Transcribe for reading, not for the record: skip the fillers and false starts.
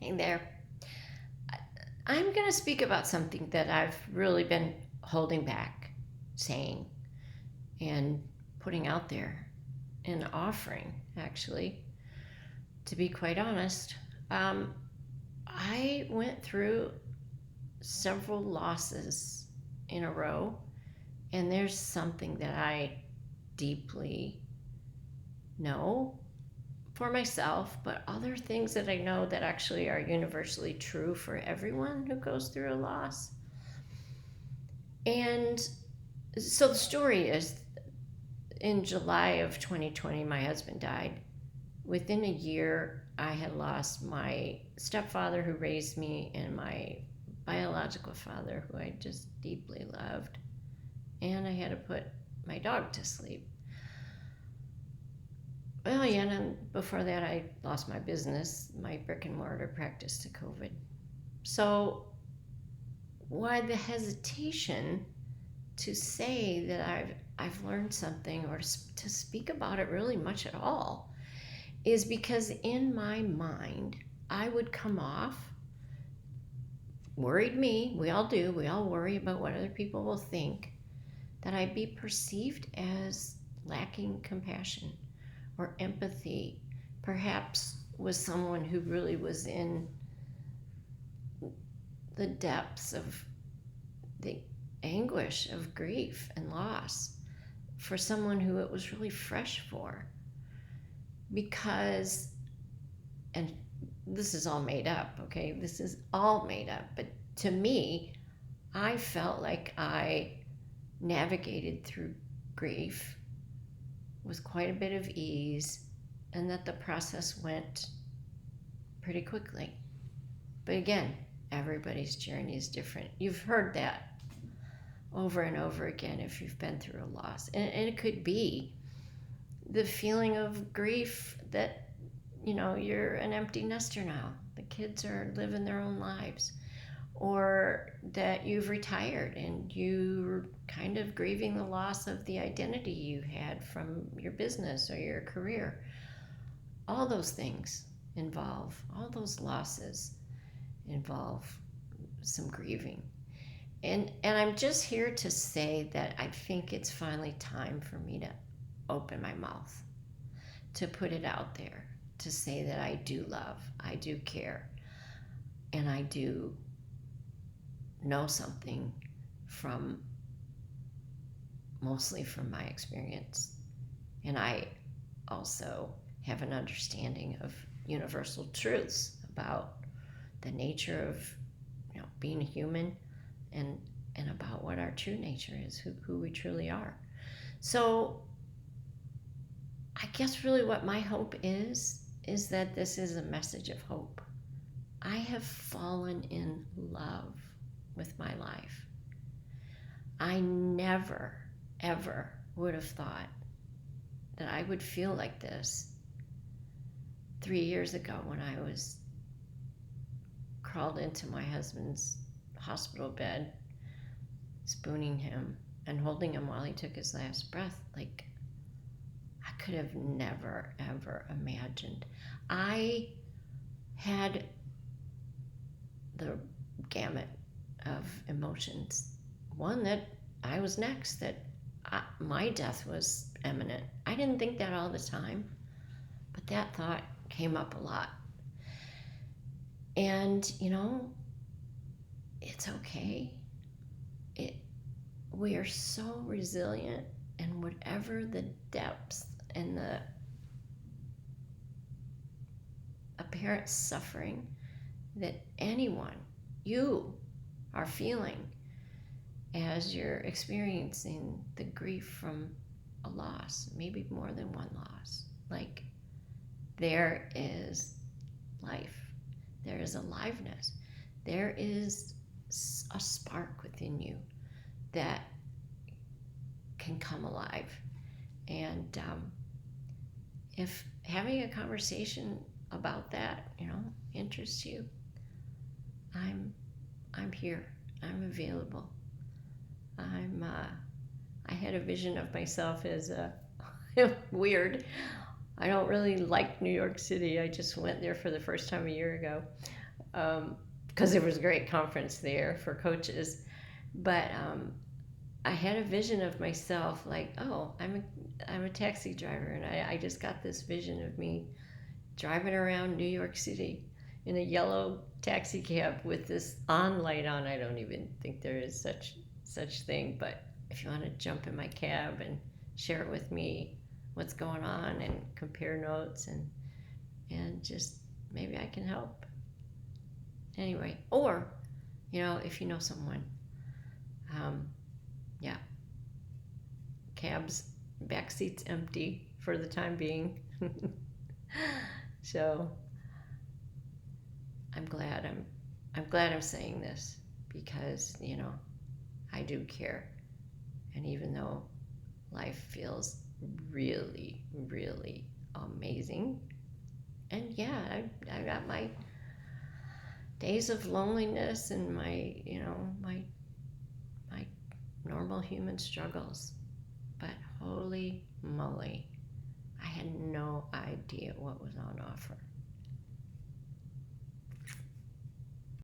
Hey there. I'm going to speak about something that I've really been holding back, saying, and putting out there, and offering, actually, to be quite honest. Um, I went through several losses in a row, and there's something that I deeply know for myself, but other things that I know that actually are universally true for everyone who goes through a loss. And so the story is in July of 2020, my husband died. Within a year, I had lost my stepfather who raised me and my biological father who I just deeply loved. And I had to put my dog to sleep. Well, yeah, and before that, I lost my business, my brick and mortar practice to COVID. So, why the hesitation to say that I've learned something or to speak about it really much at all is because in my mind I would come off worried me, we all do, we all worry about what other people will think, that I'd be perceived as lacking compassion or empathy, perhaps with someone who really was in the depths of the anguish of grief and loss, for someone who it was really fresh for. Because, and this is all made up, okay? This is all made up. But to me, I felt like I navigated through grief with quite a bit of ease and that the process went pretty quickly. But again, everybody's journey is different. You've heard that over and over again if you've been through a loss. And it could be the feeling of grief that, you're an empty nester now. The kids are living their own lives. Or that you've retired and you're kind of grieving the loss of the identity you had from your business or your career. All those things all those losses involve some grieving. And I'm just here to say that I think it's finally time for me to open my mouth, to put it out there, to say that I do love, I do care, and I do know something mostly from my experience. And I also have an understanding of universal truths about the nature of being a human, and about what our true nature is, who we truly are. So I guess really what my hope is that this is a message of hope. I have fallen in love with my life. I never, ever would have thought that I would feel like this 3 years ago when I was crawled into my husband's hospital bed, spooning him and holding him while he took his last breath. Like, I could have never, ever imagined. I had the gamut of emotions. One, that I was next, that my death was imminent. I didn't think that all the time, but that thought came up a lot. And, it's okay. We are so resilient, and whatever the depths and the apparent suffering that you are feeling as you're experiencing the grief from a loss, maybe more than one loss. Like, there is life, there is aliveness, there is a spark within you that can come alive. And if having a conversation about that, interests you, I'm here. I'm available. I had a vision of myself as weird. I don't really like New York City. I just went there for the first time a year ago. because there was a great conference there for coaches. But I had a vision of myself like, oh, I'm a taxi driver, and I just got this vision of me driving around New York City in a yellow taxi cab with this on light on. I don't even think there is such thing, but if you want to jump in my cab and share it with me what's going on and compare notes and just maybe I can help. Anyway, or if you know someone, um, yeah, cabs back seats empty for the time being. So I'm glad I'm saying this because I do care, and even though life feels really really amazing, and yeah, I got my days of loneliness and my normal human struggles, but holy moly, I had no idea what was on offer.